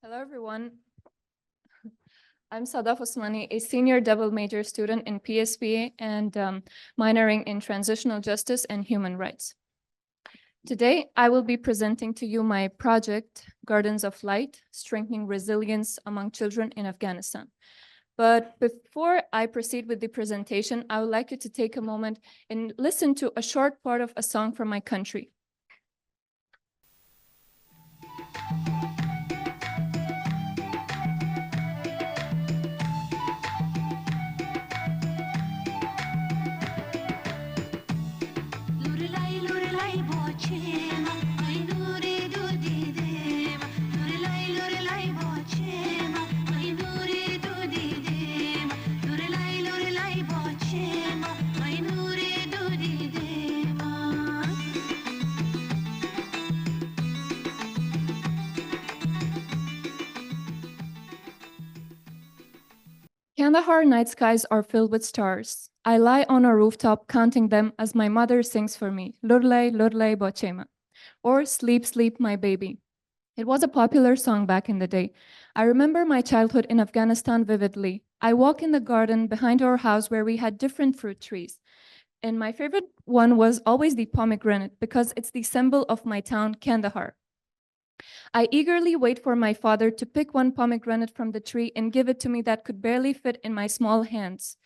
Hello, everyone. I'm Sadaf Osmani, a senior double major student in PSPA and minoring in transitional justice and human rights. Today, I will be presenting to you my project, Gardens of Light, Strengthening Resilience Among Children in Afghanistan. But before I proceed with the presentation, I would like you to take a moment and listen to a short part of a song from my country. Kandahar night skies are filled with stars. I lie on a rooftop counting them as my mother sings for me, Lurlay, Lurlay Bochema, or Sleep, Sleep, My Baby. It was a popular song back in the day. I remember my childhood in Afghanistan vividly. I walk in the garden behind our house where we had different fruit trees. And my favorite one was always the pomegranate because it's the symbol of my town, Kandahar. I eagerly wait for my father to pick one pomegranate from the tree and give it to me that could barely fit in my small hands.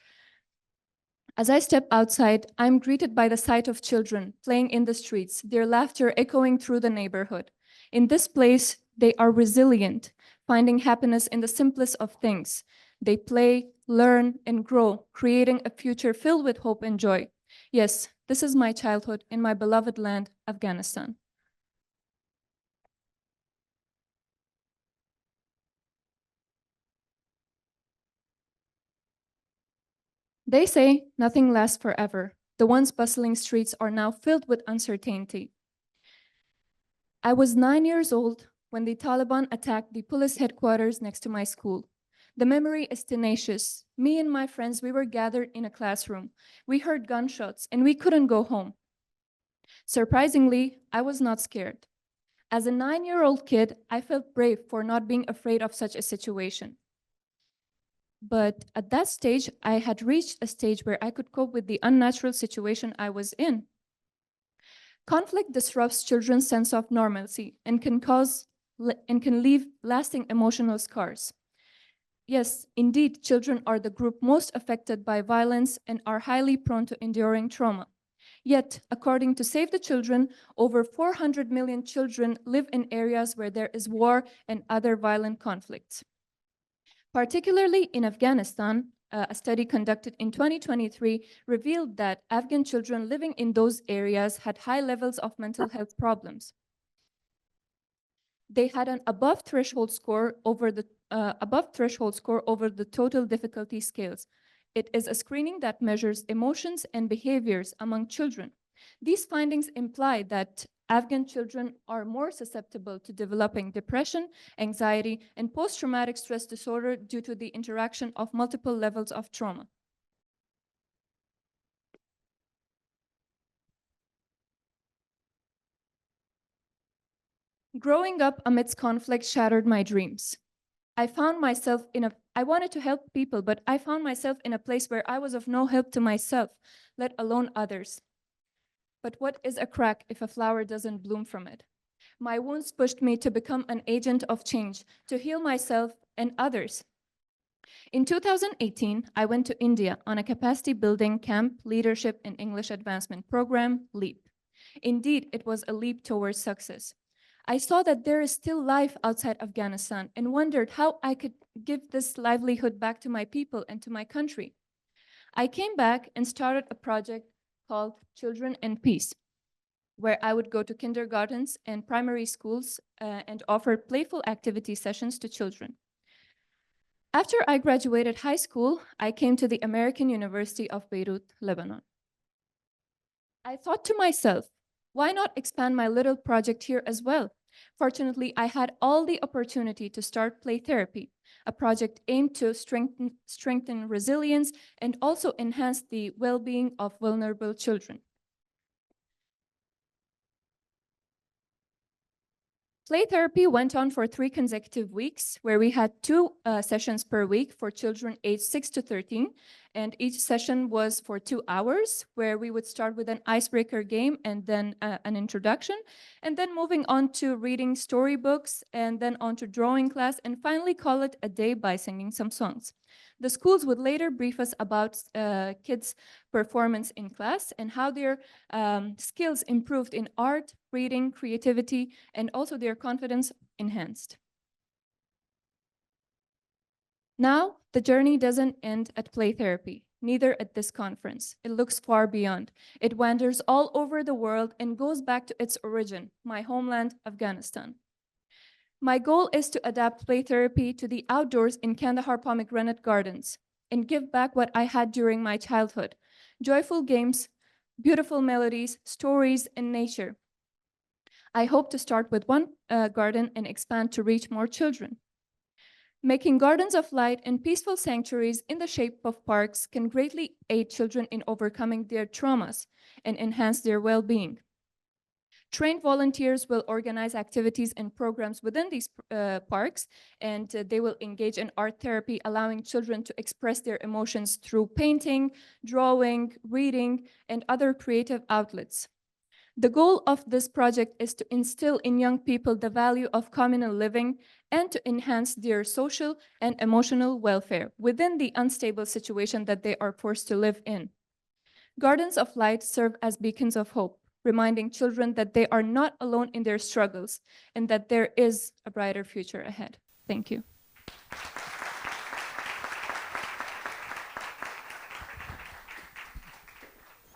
As I step outside, I'm greeted by the sight of children playing in the streets, their laughter echoing through the neighborhood. In this place, they are resilient, finding happiness in the simplest of things. They play, learn, and grow, creating a future filled with hope and joy. Yes, this is my childhood in my beloved land, Afghanistan. They say nothing lasts forever. The once bustling streets are now filled with uncertainty. I was 9 years old when the Taliban attacked the police headquarters next to my school. The memory is tenacious. Me and my friends, we were gathered in a classroom. We heard gunshots and we couldn't go home. Surprisingly, I was not scared. As a 9-year-old kid, I felt brave for not being afraid of such a situation. But at that stage, I had reached a stage where I could cope with the unnatural situation I was in. Conflict disrupts children's sense of normalcy and can leave lasting emotional scars. Yes, indeed, children are the group most affected by violence and are highly prone to enduring trauma. Yet, according to Save the Children, over 400 million children live in areas where there is war and other violent conflicts. Particularly in Afghanistan, a study conducted in 2023 revealed that Afghan children living in those areas had high levels of mental health problems. They had an above threshold score over the total difficulty scales. It is a screening that measures emotions and behaviors among children. These findings imply that Afghan children are more susceptible to developing depression, anxiety, and post-traumatic stress disorder due to the interaction of multiple levels of trauma. Growing up amidst conflict shattered my dreams. I wanted to help people, but I found myself in a place where I was of no help to myself, let alone others. But what is a crack if a flower doesn't bloom from it? My wounds pushed me to become an agent of change, to heal myself and others. In 2018, I went to India on a capacity building camp leadership and English advancement program, LEAP. Indeed, it was a leap towards success. I saw that there is still life outside Afghanistan and wondered how I could give this livelihood back to my people and to my country. I came back and started a project called Children and Peace, where I would go to kindergartens and primary schools and offer playful activity sessions to children. After I graduated high school, I came to the American University of Beirut, Lebanon. I thought to myself, why not expand my little project here as well? Fortunately, I had all the opportunity to start Play Therapy, a project aimed to strengthen resilience and also enhance the well-being of vulnerable children. Play therapy went on for 3 consecutive weeks, where we had 2 sessions per week for children aged 6 to 13. And each session was for 2 hours, where we would start with an icebreaker game and then an introduction, and then moving on to reading storybooks, and then on to drawing class, and finally call it a day by singing some songs. The schools would later brief us about kids' performance in class and how their skills improved in art, reading, creativity, and also their confidence enhanced. Now, the journey doesn't end at play therapy, neither at this conference. It looks far beyond. It wanders all over the world and goes back to its origin, my homeland, Afghanistan. My goal is to adapt play therapy to the outdoors in Kandahar pomegranate gardens and give back what I had during my childhood: joyful games, beautiful melodies, stories, and nature. I hope to start with one garden and expand to reach more children. Making gardens of light and peaceful sanctuaries in the shape of parks can greatly aid children in overcoming their traumas and enhance their well-being. Trained volunteers will organize activities and programs within these parks, and they will engage in art therapy, allowing children to express their emotions through painting, drawing, reading, and other creative outlets. The goal of this project is to instill in young people the value of communal living and to enhance their social and emotional welfare within the unstable situation that they are forced to live in. Gardens of Light serve as beacons of hope, reminding children that they are not alone in their struggles and that there is a brighter future ahead. Thank you.